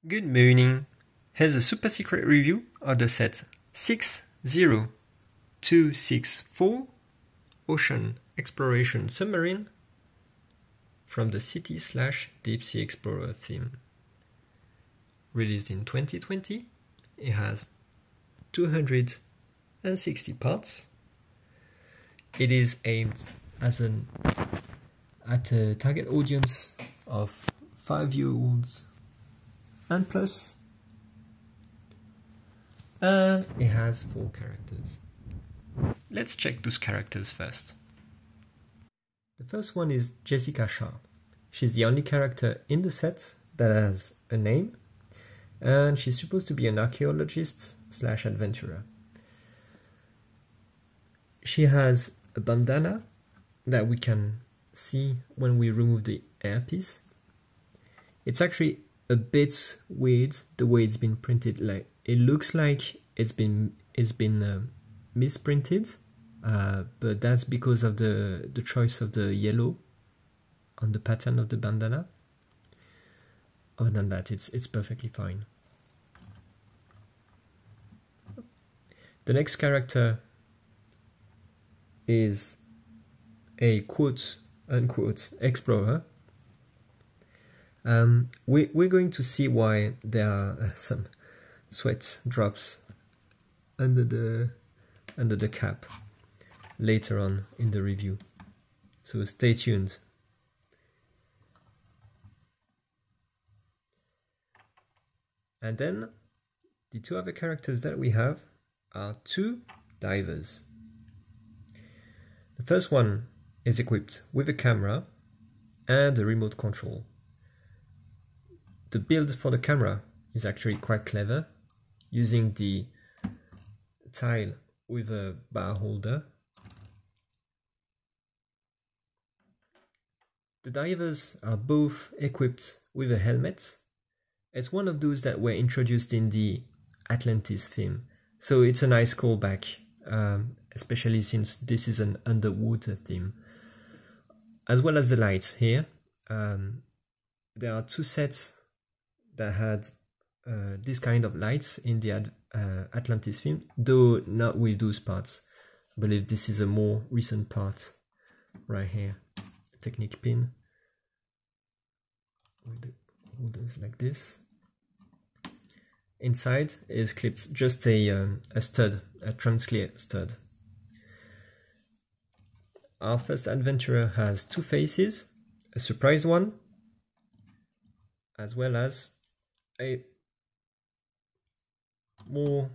Good morning. Here's a super secret review of the set 60264 Ocean Exploration Submarine from the City/Deep Sea Explorer theme. Released in 2020, it has 260 parts. It is aimed at a target audience of 5-year-olds and plus, and it has 4 characters. Let's check those characters first. The first one is Jessica Shaw. She's the only character in the set that has a name, and she's supposed to be an archaeologist/adventurer. She has a bandana that we can see when we remove the earpiece. It's actually a bit weird the way it's been printed. Like, it looks like it's been misprinted, but that's because of the choice of the yellow on the pattern of the bandana. Other than that, it's perfectly fine. The next character is a quote-unquote explorer. We're going to see why there are some sweat drops under the cap later on in the review, so stay tuned. And then the 2 other characters that we have are 2 divers. The first one is equipped with a camera and a remote control. The build for the camera is actually quite clever, using the tile with a bar holder. The divers are both equipped with a helmet. It's one of those that were introduced in the Atlantis theme, so it's a nice callback, especially since this is an underwater theme. As well as the lights here. There are 2 sets that had this kind of lights in the Atlantis film, though not with those parts. I believe this is a more recent part right here. Technique pin with the holders like this. Inside is clipped just a stud, a transclear stud. Our first adventurer has 2 faces, a surprised one, as well as a more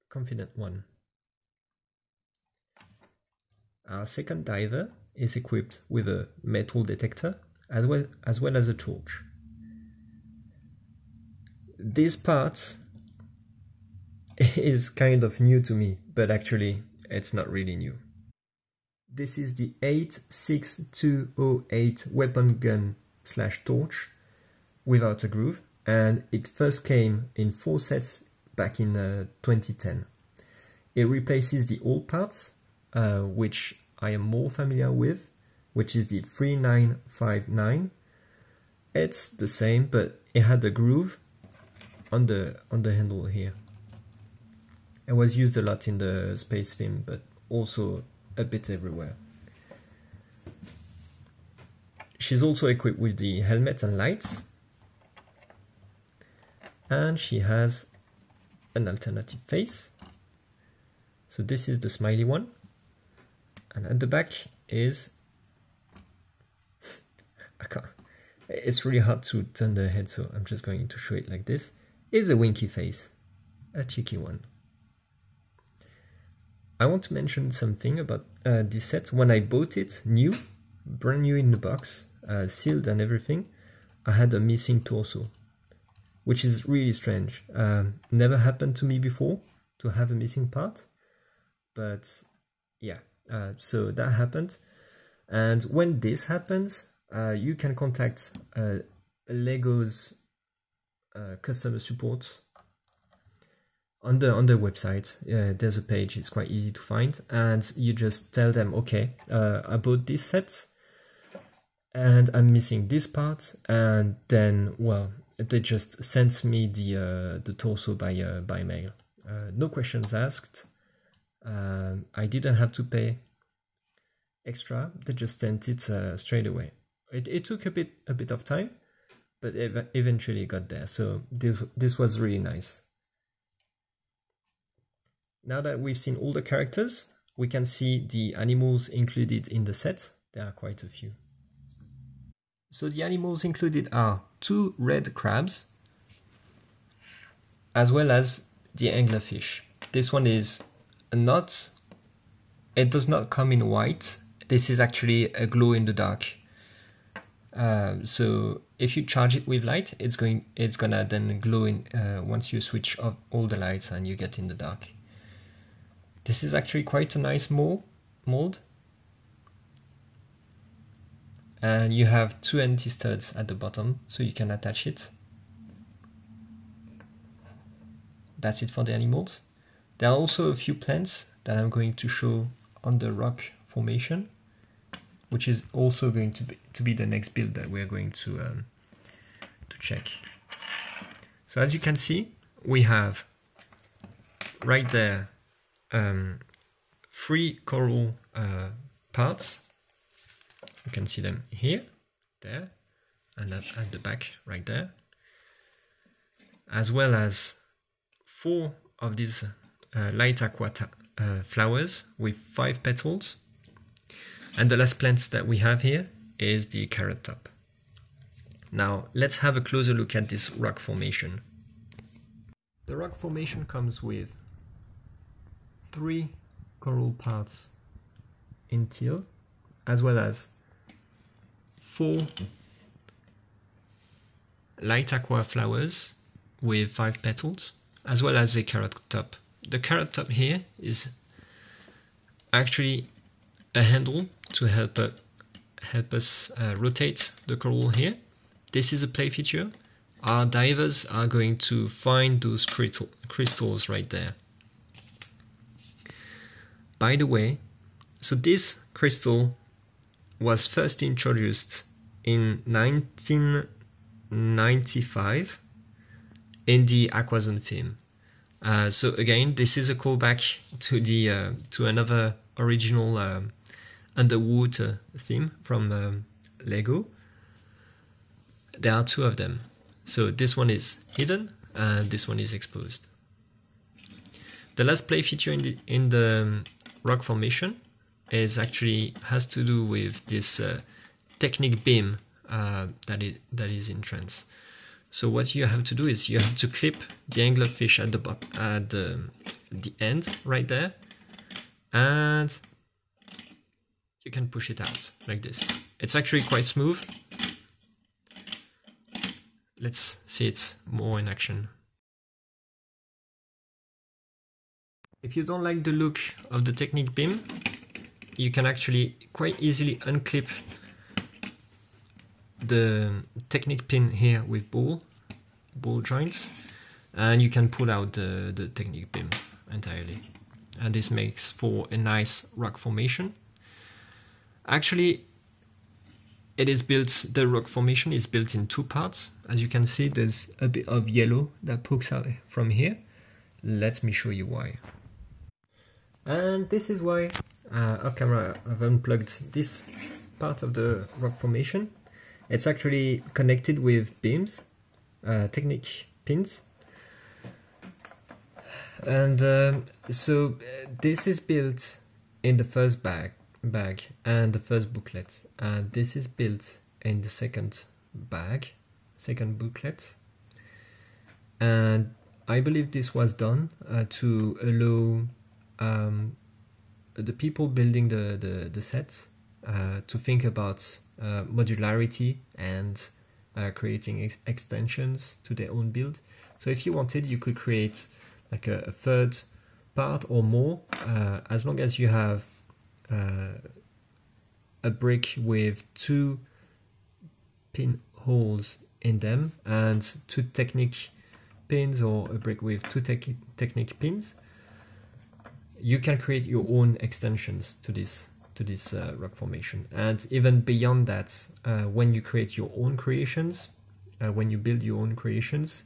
confident one. Our second diver is equipped with a metal detector as well as a torch. This part is kind of new to me, but actually it's not really new. This is the 86208 weapon gun/torch without a groove, and it first came in 4 sets back in 2010. It replaces the old parts, which I am more familiar with, which is the 3959. It's the same, but it had a groove on the handle here. It was used a lot in the space theme, but also a bit everywhere. She's also equipped with the helmet and lights, and she has an alternative face. So this is the smiley one, and at the back is it's really hard to turn the head, so I'm just going to show it like this. Is a winky face, a cheeky one. I want to mention something about this set. When I bought it brand new in the box, sealed and everything, I had a missing torso, which is really strange. Never happened to me before to have a missing part, but yeah, so that happened. And when this happens, you can contact Lego's customer support on the website. There's a page, it's quite easy to find, and you just tell them, okay, I bought this set and I'm missing this part, and then, well, they just sent me the torso by mail. No questions asked. I didn't have to pay extra. They just sent it straight away. It took a bit of time, but eventually got there. So this was really nice. Now that we've seen all the characters, we can see the animals included in the set. There are quite a few. So the animals included are 2 red crabs, as well as the anglerfish. This one is not, it does not come in white. This is actually a glow in the dark. So if you charge it with light, it's gonna then glow in once you switch off all the lights and you get in the dark. This is actually quite a nice mold. And you have 2 empty studs at the bottom, so you can attach it. That's it for the animals. There are also a few plants that I'm going to show on the rock formation, which is also going to be the next build that we're going to check. So as you can see, we have right there 3 coral parts. You can see them here, there, and at the back right there, as well as 4 of these light aqua flowers with 5 petals. And the last plant that we have here is the carrot top. Now let's have a closer look at this rock formation. The rock formation comes with 3 coral parts in teal, as well as 4 light aqua flowers with 5 petals, as well as a carrot top. The carrot top here is actually a handle to help us rotate the coral here. This is a play feature. Our divers are going to find those crystals right there. By the way, so this crystal was first introduced in 1995 in the Aquazone film. So again, this is a callback to another original underwater theme from Lego. There are 2 of them. So this one is hidden and this one is exposed. The last play feature in the rock formation has to do with this technique beam that is in trance. So what you have to do is you have to clip the anglerfish at the end right there, and you can push it out like this. It's actually quite smooth. Let's see it more in action. If you don't like the look of the technique beam, you can actually quite easily unclip the technique pin here with ball joints, and you can pull out the technique beam entirely. And this makes for a nice rock formation. Actually, the rock formation is built in 2 parts. As you can see, there's a bit of yellow that pokes out from here. Let me show you why. And this is why off camera I've unplugged this part of the rock formation. It's actually connected with beams, technique pins. And so this is built in the first bag and the first booklet, and this is built in the second booklet. And I believe this was done to allow the people building the set to think about modularity and creating extensions to their own build. So if you wanted, you could create like a third part or more, as long as you have a brick with 2 pinholes in them and 2 technique pins, or a brick with 2 technique pins. You can create your own extensions to this rock formation. And even beyond that, when you create your own creations, when you build your own creations,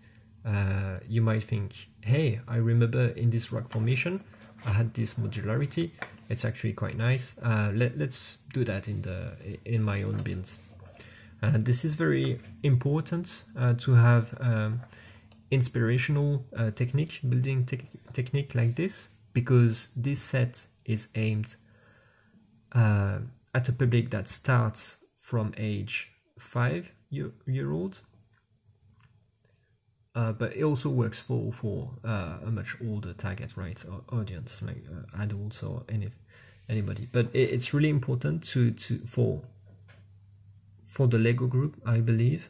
you might think, hey, I remember in this rock formation I had this modularity. It's actually quite nice. Let's do that in my own builds. And this is very important to have inspirational building technique like this, because this set is aimed at a public that starts from age 5-year-old, but it also works for a much older target, right, or audience, like adults or anybody. But it's really important for the Lego group, I believe,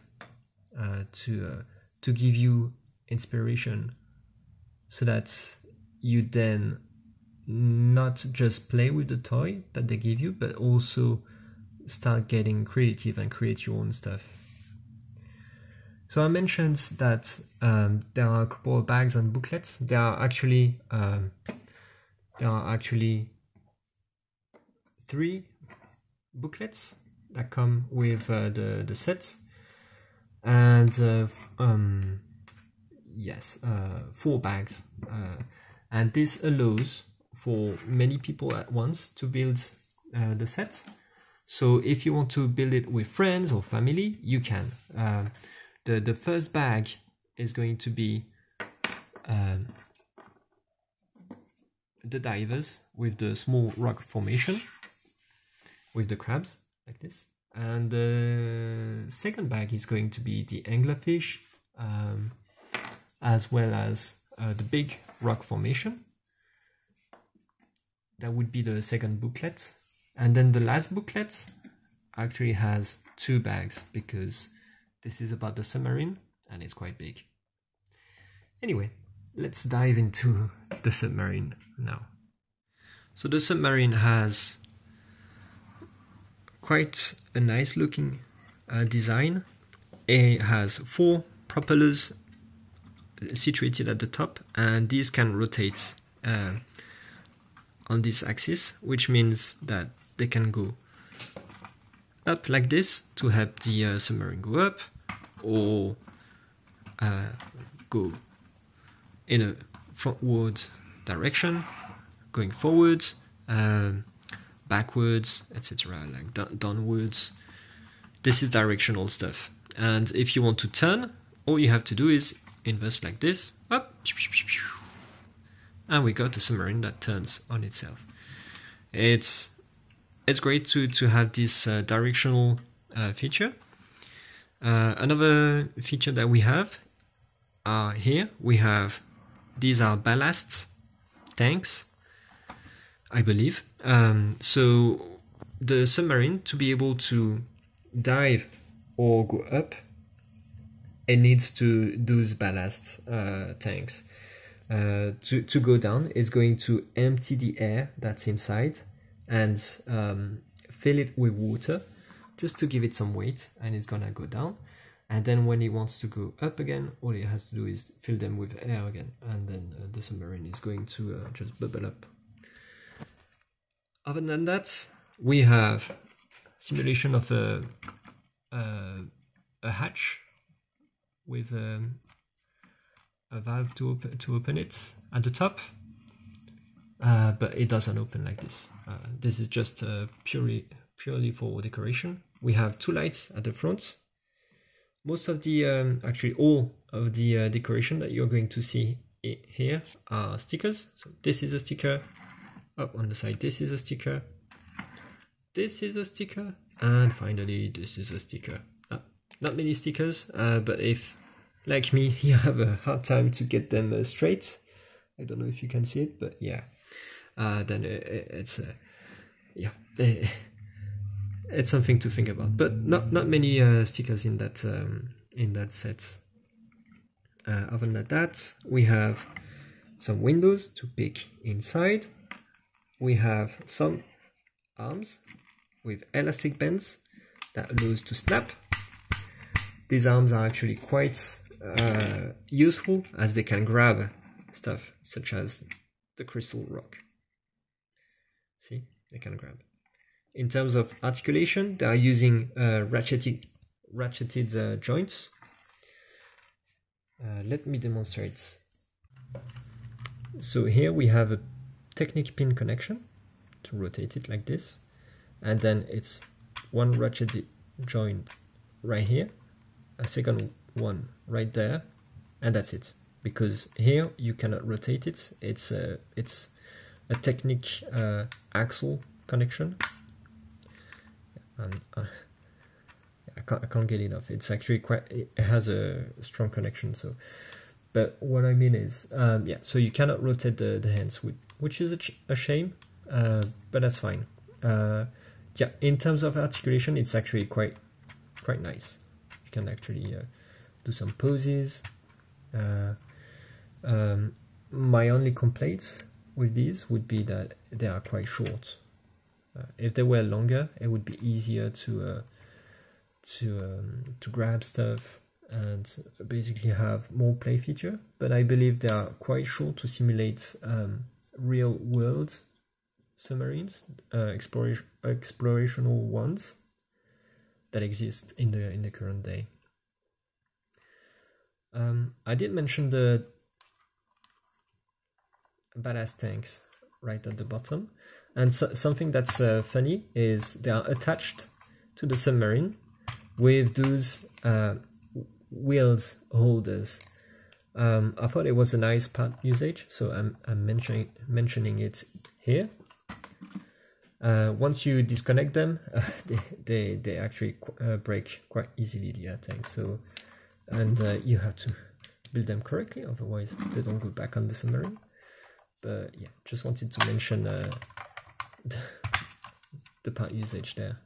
to give you inspiration, so that you then not just play with the toy that they give you, but also start getting creative and create your own stuff. So I mentioned that there are a couple of bags and booklets. There are actually 3 booklets that come with the set, and 4 bags, and this allows for many people at once to build the set. So if you want to build it with friends or family, you can. The first bag is going to be the divers with the small rock formation with the crabs like this, and the second bag is going to be the anglerfish, as well as the big rock formation. That would be the second booklet. And then the last booklet actually has 2 bags, because this is about the submarine and it's quite big. Anyway, let's dive into the submarine now. So the submarine has quite a nice looking design. It has 4 propellers situated at the top, and these can rotate on this axis, which means that they can go up like this to help the submarine go up, or go in a frontward direction, going forwards, backwards, etc., like downwards. This is directional stuff. And if you want to turn, all you have to do is invert like this, up, and we got a submarine that turns on itself. It's great to have this directional feature. Another feature that we have here, these are ballast tanks, I believe. So the submarine, to be able to dive or go up, it needs to those ballast tanks. To go down, it's going to empty the air that's inside and fill it with water, just to give it some weight, and it's gonna go down. And then when it wants to go up again, all it has to do is fill them with air again, and then the submarine is going to just bubble up. Other than that, we have simulation of a hatch with a valve to open it at the top, but it doesn't open like this. This is just purely for decoration. We have 2 lights at the front. Most of the actually all of the decoration that you're going to see here are stickers. So this is a sticker. Up on the side, this is a sticker. This is a sticker, and finally this is a sticker. Not many stickers, but if, like me, you have a hard time to get them straight, I don't know if you can see it, but yeah, then it's it's something to think about. But not many stickers in that set. Other than that, we have some windows to peek inside. We have some arms with elastic bands that allows to snap. These arms are actually quite useful, as they can grab stuff such as the crystal rock. See, they can grab. In terms of articulation, they are using ratcheted joints. Let me demonstrate. So here we have a Technic pin connection to rotate it like this, and then it's one ratchet joint right here, a second one right there, and that's it. Because here you cannot rotate it. It's a Technic axle connection, and I can't get it off. It's actually it has a strong connection. So, but what I mean is, yeah. So you cannot rotate the hands, which is a shame, but that's fine. Yeah, in terms of articulation, it's actually quite nice. You can actually do some poses. My only complaint with these would be that they are quite short. If they were longer, it would be easier to grab stuff and basically have more play feature. But I believe they are quite short to simulate real world submarines, explorational ones that exist in the current day. I did mention the ballast tanks right at the bottom, and something that's funny is they are attached to the submarine with those wheels holders. I thought it was a nice part usage, so I'm mentioning it here. Once you disconnect them, they actually break quite easily, the tanks. So, and you have to build them correctly, otherwise they don't go back on the submarine. But yeah, just wanted to mention the part usage there.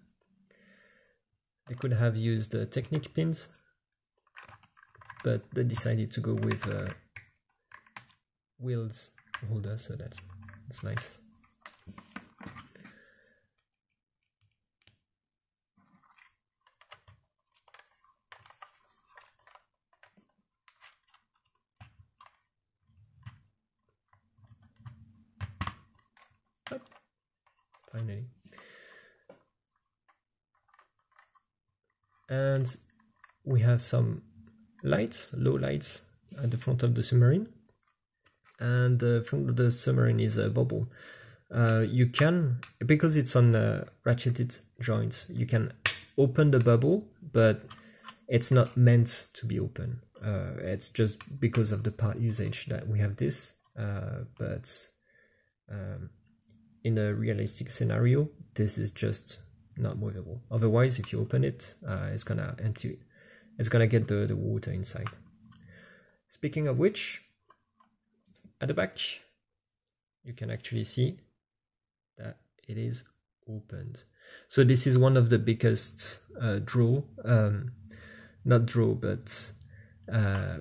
They could have used Technic pins, but they decided to go with wheels holder, so that's nice. Finally. And we have some lights, low lights at the front of the submarine. And the front of the submarine is a bubble. You can, because it's on ratcheted joints, you can open the bubble, but it's not meant to be open. It's just because of the part usage that we have this, but in a realistic scenario, this is just not movable. Otherwise, if you open it, it's gonna empty. It's gonna get the water inside. Speaking of which, at the back, you can actually see that it is opened. So this is one of the biggest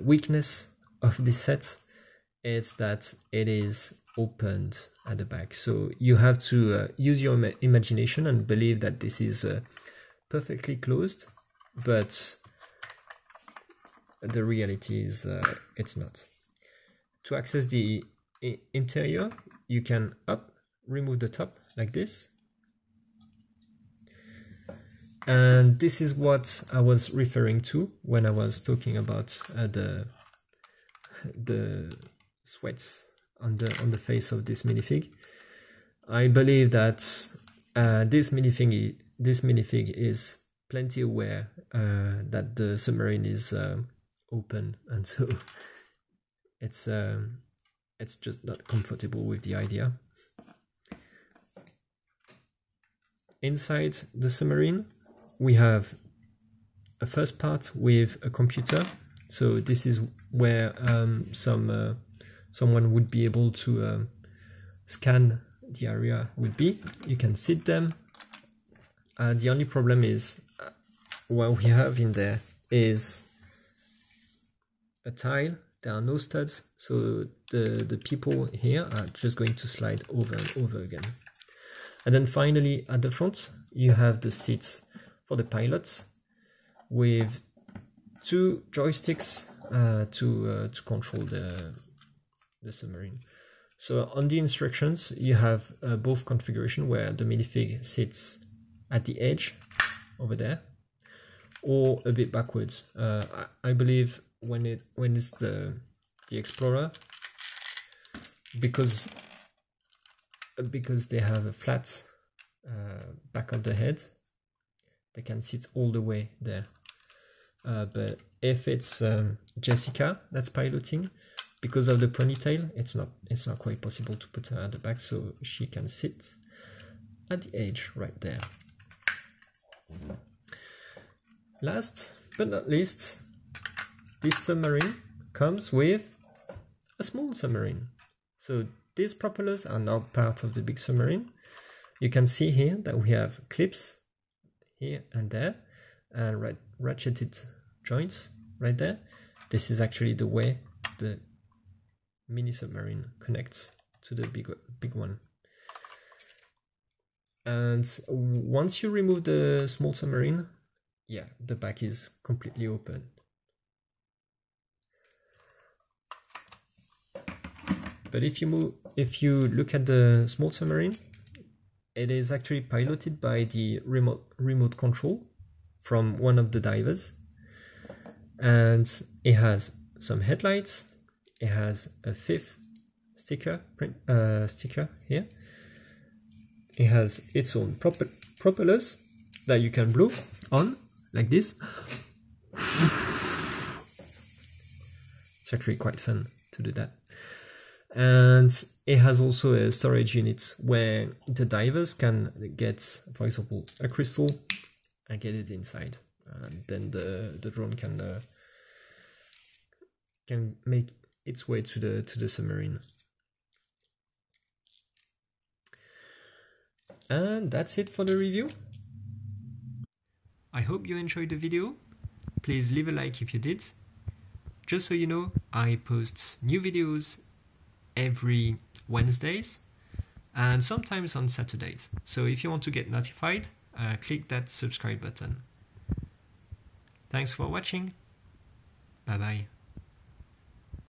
weakness of this set. It's that it is opened at the back. So you have to use your imagination and believe that this is perfectly closed, but the reality is it's not. To access the interior, you can remove the top like this. And this is what I was referring to when I was talking about the sweats on the face of this minifig. I believe that this minifig is plenty aware that the submarine is open, and so it's just not comfortable with the idea. Inside the submarine, we have a first part with a computer. So this is where someone would be able to scan the area would be. You can sit them. The only problem is what we have in there is a tile. There are no studs, so the people here are just going to slide over and over again. And then finally at the front you have the seats for the pilots with two joysticks to control the submarine. So on the instructions you have both configuration where the minifig sits at the edge over there or a bit backwards. I believe when it's the Explorer, because they have a flat back of the head, they can sit all the way there. But if it's Jessica that's piloting, because of the ponytail, it's not quite possible to put her at the back, so she can sit at the edge right there. Last but not least, this submarine comes with a small submarine. So these propellers are now part of the big submarine. You can see here that we have clips here and there, and ratcheted joints right there. This is actually the way the mini submarine connects to the big one. And once you remove the small submarine, yeah, the back is completely open. But if you look at the small submarine, it is actually piloted by the remote control from one of the divers, and it has some headlights. It has a fifth sticker here. It has its own propellers that you can blow on like this. It's actually quite fun to do that. And it has also a storage unit where the divers can get, for example, a crystal and get it inside, and then the drone can make its way to the submarine. And that's it for the review. I hope you enjoyed the video. Please leave a like if you did. Just so you know, I post new videos every Wednesdays and sometimes on Saturdays. So if you want to get notified, click that subscribe button. Thanks for watching. Bye bye.